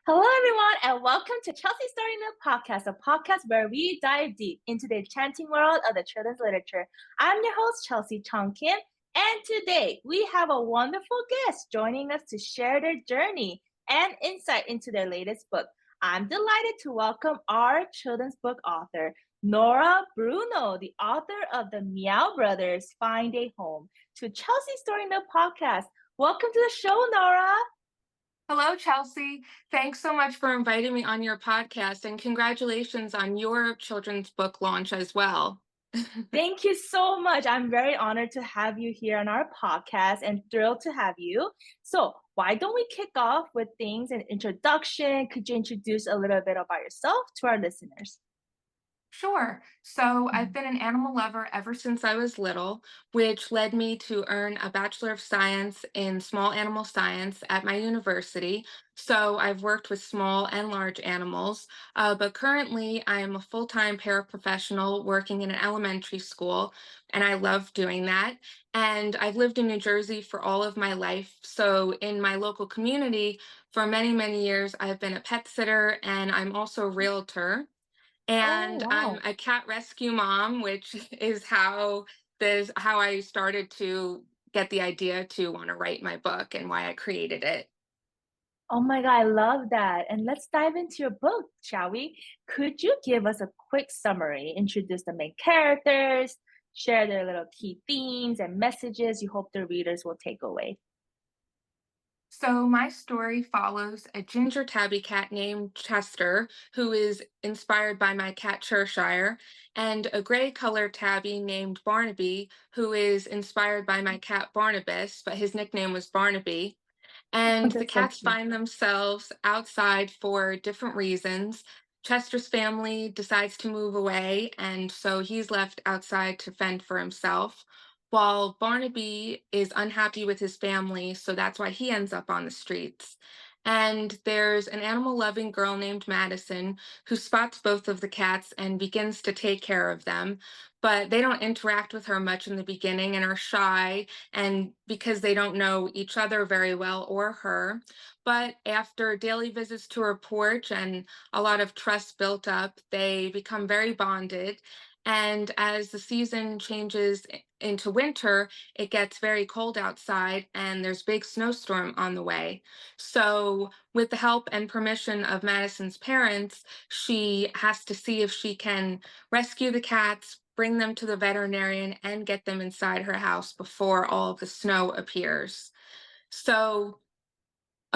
Hello, everyone, and welcome to Chelsea Story Nook Podcast, a podcast where we dive deep into the enchanting world of the children's literature. I'm your host, Chelsea Chong Kim, and today we have a wonderful guest joining us to share their journey and insight into their latest book. I'm delighted to welcome our children's book author, Nora Bruno, the author of the Meow Brothers Find a Home, to Chelsea Story Nook Podcast. Welcome to the show, Nora. Hello, Chelsea. Thanks so much for inviting me on your podcast, and congratulations on your children's book launch as well. Thank you so much. I'm very honored to have you here on our podcast and thrilled to have you. So, why don't we kick off with things an introduction? Could you introduce a little bit about yourself to our listeners? Sure. So I've been an animal lover ever since I was little, which led me to earn a Bachelor of Science in Small Animal Science at my university. So I've worked with small and large animals, but currently I am a full-time paraprofessional working in an elementary school, and I love doing that. And I've lived in New Jersey for all of my life. So in my local community, for many, many years, I've been a pet sitter and I'm also a realtor. Oh, And I'm wow. a cat rescue mom, which is how I started to get the idea to want to write my book and why I created it. Oh my God, I love that. And let's dive into your book, shall we? Could you give us a quick summary, introduce the main characters, share their little key themes and messages you hope the readers will take away? So my story follows a ginger tabby cat named Chester, who is inspired by my cat Cheshire, and a gray colored tabby named Barnaby, who is inspired by my cat Barnabas, but his nickname was Barnaby. Oh, And the that's so cats cute. find themselves outside for different reasons. Chester's family decides to move away, and so he's left outside to fend for himself, while Barnaby is unhappy with his family, so that's why he ends up on the streets. And there's an animal loving girl named Madison who spots both of the cats and begins to take care of them. But they don't interact with her much in the beginning and are shy, and because they don't know each other very well or her. But after daily visits to her porch and a lot of trust built up, they become very bonded. And as the season changes into winter, it gets very cold outside and there's big snowstorm on the way. So, with the help and permission of Madison's parents, she has to see if she can rescue the cats, bring them to the veterinarian, and get them inside her house before all of the snow appears. So,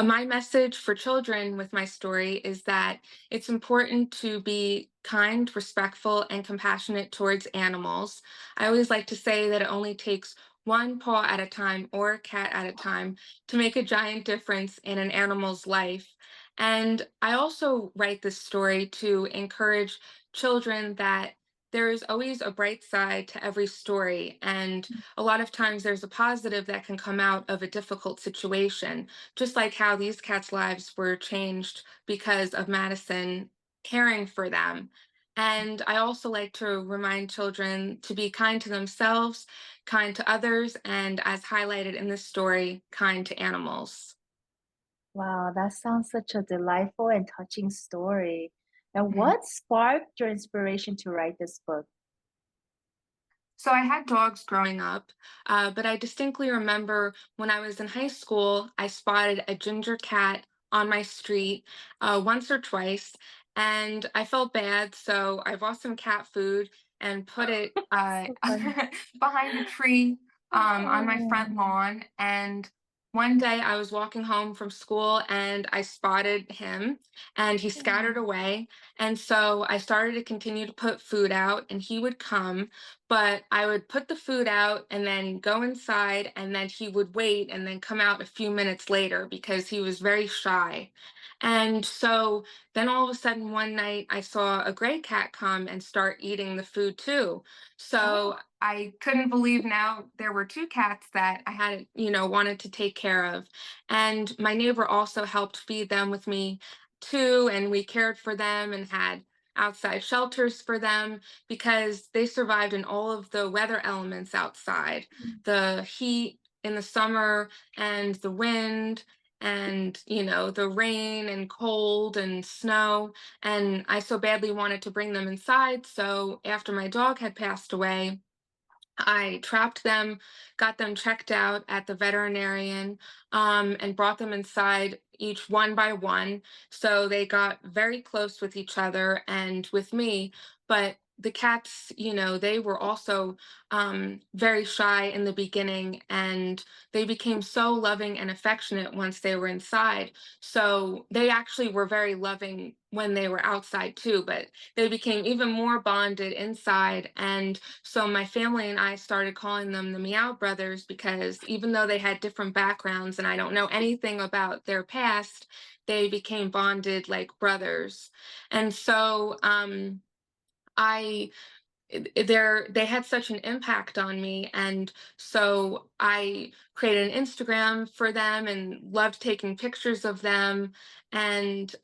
my message for children with my story is that it's important to be kind, respectful, and compassionate towards animals. I always like to say that it only takes one paw at a time or a cat at a time to make a giant difference in an animal's life. And I also write this story to encourage children that there is always a bright side to every story. And a lot of times there's a positive that can come out of a difficult situation, just like how these cats' lives were changed because of Madison caring for them. And I also like to remind children to be kind to themselves, kind to others, and as highlighted in this story, kind to animals. Wow, that sounds such a delightful and touching story. And Mhm. what sparked your inspiration to write this book? So I had dogs growing up, but I distinctly remember when I was in high school, I spotted a ginger cat on my street once or twice, and I felt bad. So I bought some cat food and put it So funny. behind a tree on my front Oh. lawn. And one day I was walking home from school and I spotted him and he scattered Oh. away. And so I started to continue to put food out, and he would come, but I would put the food out and then go inside, and then he would wait and then come out a few minutes later because he was very shy. And so then all of a sudden one night I saw a gray cat come and start eating the food too. So Oh. I couldn't believe now there were two cats that I had, wanted to take care of. And my neighbor also helped feed them with me too, and we cared for them and had outside shelters for them because they survived in all of the weather elements outside, Mm. the heat in the summer and the wind. and, the rain and cold and snow. And I so badly wanted to bring them inside. So after my dog had passed away, I trapped them, got them checked out at the veterinarian, and brought them inside each one by one. So they got very close with each other and with me. But the cats, they were also very shy in the beginning, and they became so loving and affectionate once they were inside. So they actually were very loving when they were outside too, but they became even more bonded inside. And so my family and I started calling them the Meow Brothers, because even though they had different backgrounds and I don't know anything about their past, they became bonded like brothers. And so I they had such an impact on me, and so I created an Instagram for them and loved taking pictures of them. And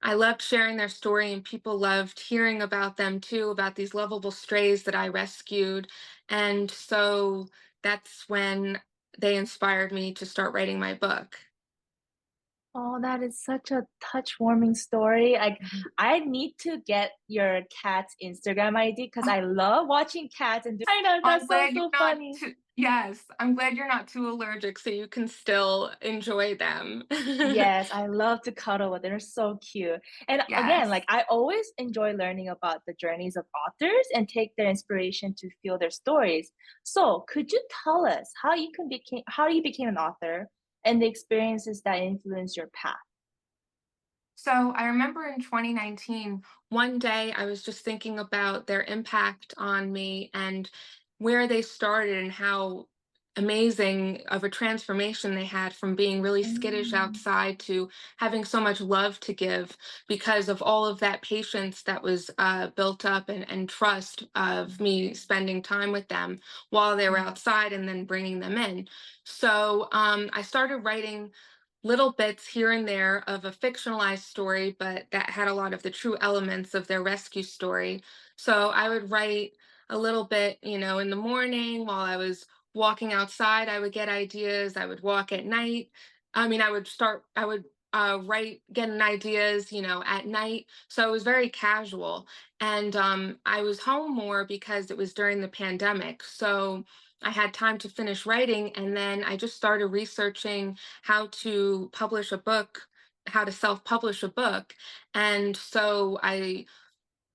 I loved sharing their story, and people loved hearing about them too, about these lovable strays that I rescued. And so that's when they inspired me to start writing my book. Oh, that is such a touch-warming story. Like, I need to get your cat's Instagram ID because I love watching cats and I know I'm that sounds glad you're so not funny. too, yes, I'm glad you're not too allergic so you can still enjoy them. Yes, I love to cuddle with them. They're so cute. And again, like Yes. I always enjoy learning about the journeys of authors and take their inspiration to feel their stories. So, could you tell us how you became an author and the experiences that influenced your path? So I remember in 2019, one day I was just thinking about their impact on me and where they started and how amazing of a transformation they had from being really skittish Mm, outside to having so much love to give because of all of that patience that was built up, and trust of me spending time with them while they were mm, outside and then bringing them in. So I started writing little bits here and there of a fictionalized story, but that had a lot of the true elements of their rescue story. So I would write a little bit, in the morning while I was walking outside. I would get ideas. I would walk at night. I would write, getting ideas, at night. So it was very casual. And I was home more because it was during the pandemic. So I had time to finish writing. And then I just started researching how to publish a book, how to self-publish a book. And so I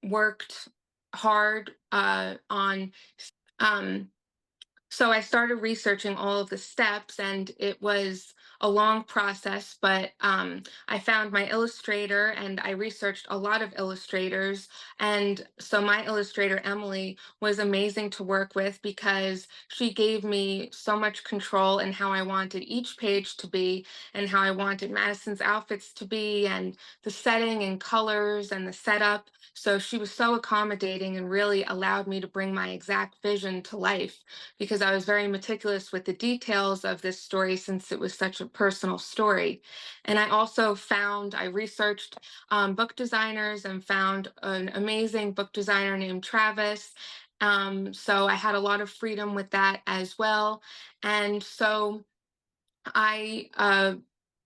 worked hard um, so I started researching all of the steps, and it was a long process, but I found my illustrator and I researched a lot of illustrators. And so my illustrator, Emily, was amazing to work with because she gave me so much control in how I wanted each page to be and how I wanted Madison's outfits to be and the setting and colors and the setup. So she was so accommodating and really allowed me to bring my exact vision to life, because I was very meticulous with the details of this story since it was such a personal story. And I researched book designers and found an amazing book designer named Travis. So I had a lot of freedom with that as well. And so I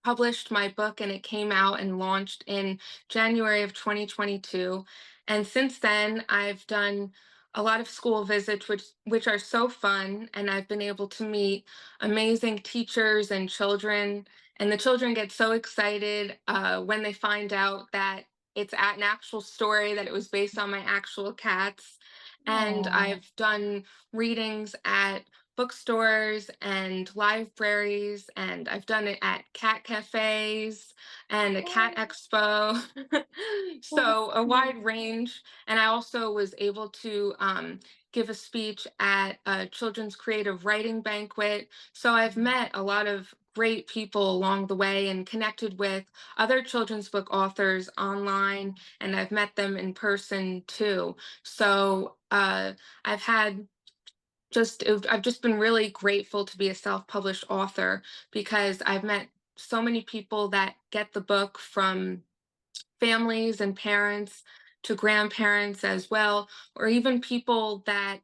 published my book, and it came out and launched in January of 2022. And since then, I've done a lot of school visits, which are so fun. And I've been able to meet amazing teachers and children. And the children get so excited when they find out that it's an actual story, that it was based on my actual cats. And aw, I've done readings at bookstores and libraries, and I've done it at cat cafes and a cat oh, expo. that's So a cute. wide range. And I also was able to give a speech at a children's creative writing banquet. So I've met a lot of great people along the way and connected with other children's book authors online, and I've met them in person too. So I've had I've just been really grateful to be a self-published author, because I've met so many people that get the book, from families and parents to grandparents as well, or even people that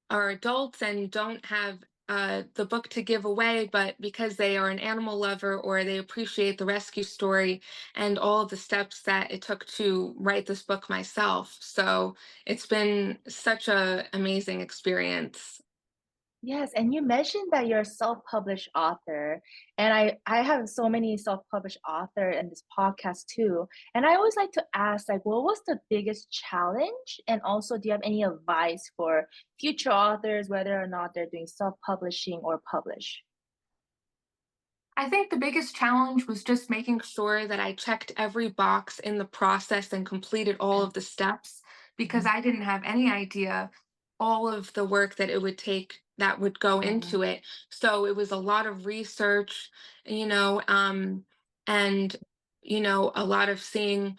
are adults and don't have the book to give away, but because they are an animal lover or they appreciate the rescue story and all of the steps that it took to write this book myself. So it's been such a amazing experience. Yes, and you mentioned that you're a self-published author, and I have so many self-published author in this podcast too. And I always like to ask, like, what was the biggest challenge? And also, do you have any advice for future authors, whether or not they're doing self-publishing or publish? I think the biggest challenge was just making sure that I checked every box in the process and completed all of the steps because Mhm. I didn't have any idea all of the work that it would take that would go Yeah. into it. So it was a lot of research, you know, and a lot of seeing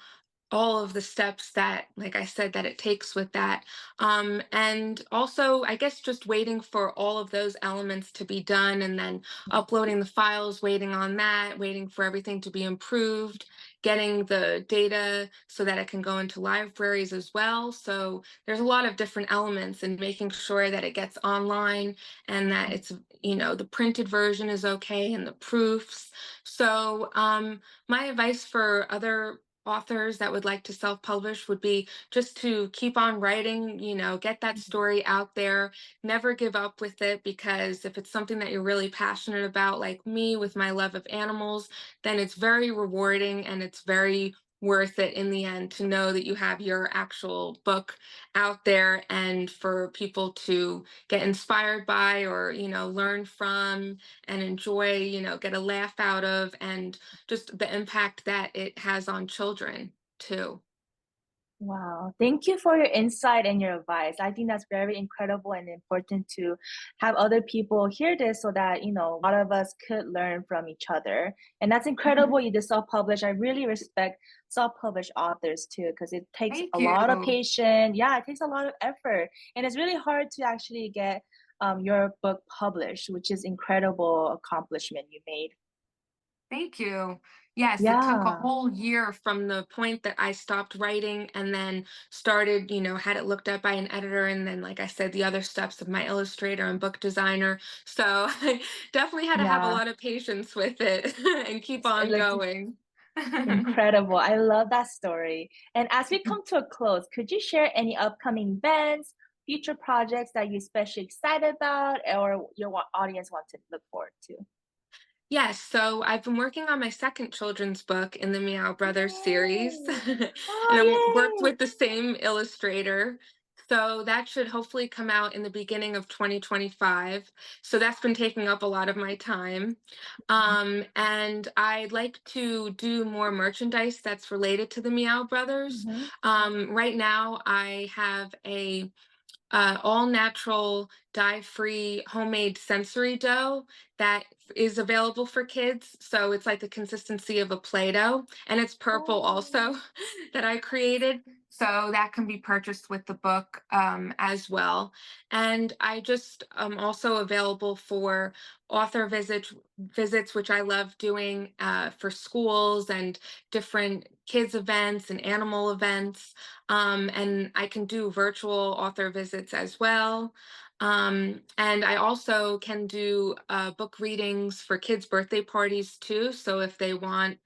all of the steps that, like I said, that it takes with that. And also, I guess just waiting for all of those elements to be done and then uploading the files, waiting on that, waiting for everything to be improved, getting the data so that it can go into libraries as well. So there's a lot of different elements and making sure that it gets online and that it's, the printed version is okay and the proofs. So, my advice for other authors that would like to self-publish would be just to keep on writing, get that Mhm. story out there, never give up with it, because if it's something that you're really passionate about, like me with my love of animals, then it's very rewarding and it's very worth it in the end to know that you have your actual book out there and for people to get inspired by or learn from and enjoy, get a laugh out of, and just the impact that it has on children too. Wow. Thank you for your insight and your advice. I think that's very incredible and important to have other people hear this so that, a lot of us could learn from each other. And that's incredible Mhm. you did self-publish. I really respect self-published authors too, because it takes Thank a lot of you. patience. Yeah, it takes a lot of effort. And it's really hard to actually get your book published, which is incredible accomplishment you made. Thank you. Yes, it took a Yeah. whole year from the point that I stopped writing and then started, had it looked at by an editor. And then, like I said, the other steps of my illustrator and book designer. So I definitely had to have a Yeah. lot of patience with it and keep It on looks going. incredible. I love that story. And as we come to a close, could you share any upcoming events, future projects that you're especially excited about or your audience want to look forward to? Yes, so I've been working on my second children's book in the Meow Brothers series, Yay! and I'm Oh, worked yay! with the same illustrator. So that should hopefully come out in the beginning of 2025. So that's been taking up a lot of my time. And I'd like to do more merchandise that's related to the Meow Brothers. Mhm. Right now, I have a all natural, dye free homemade sensory dough that is available for kids. So it's like the consistency of a Play Doh, and it's purple Oh, also that I created. So that can be purchased with the book as well. And I just also available for author visits, which I love doing for schools and different kids events and animal events. And I can do virtual author visits as well. And I also can do book readings for kids' birthday parties too. So if they want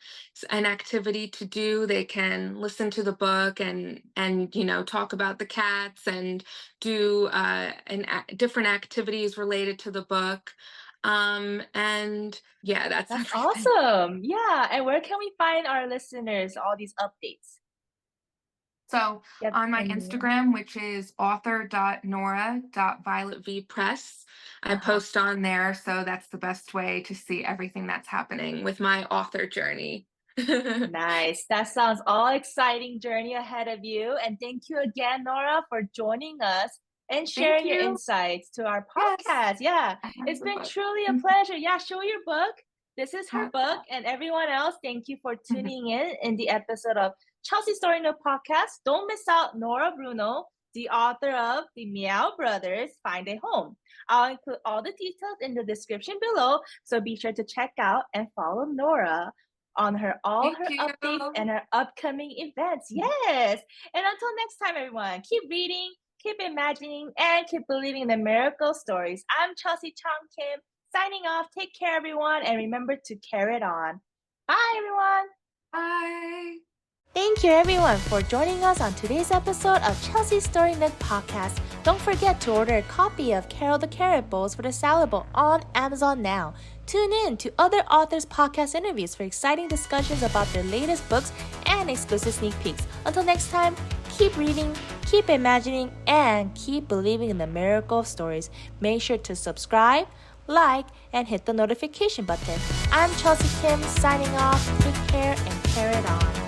an activity to do, they can listen to the book and talk about the cats and do different activities related to the book. And yeah, that's that's everything. awesome. Yeah. And where can we find our listeners all these updates? So Yep. on my And yeah. Instagram, which is author.nora.violetvie press, I Uh-huh. post on there. So that's the best way to see everything that's happening with my author journey. Thank Nice. That sounds all exciting journey ahead of you. And thank you again, Nora, for joining us and sharing your you. insights to our Yes, podcast. Yeah, I have it's the been book. truly a pleasure. Yeah, show your book. This is her Have book. And everyone else, thank you for tuning in the episode of Chelsea Story Nook Podcast. Don't miss out Nora Bruno, the author of The Meow Brothers Find a Home. I'll include all the details in the description below, so be sure to check out and follow Nora on her all Thank her you. updates and her upcoming events. Yes. And until next time, everyone, keep reading, keep imagining, and keep believing in the miracle stories. I'm Chelsea Chong Kim, signing off. Take care, everyone, and remember to carry it on. Bye, everyone. Bye. Thank you, everyone, for joining us on today's episode of Chelsea Story Nook Podcast. Don't forget to order a copy of Carol the Carrot Bowls for the Salad Bowl on Amazon now. Tune in to other authors' podcast interviews for exciting discussions about their latest books and exclusive sneak peeks. Until next time, keep reading, keep imagining, and keep believing in the miracle of stories. Make sure to subscribe, like, and hit the notification button. I'm Chelsea Kim, signing off. Take care and carry it on.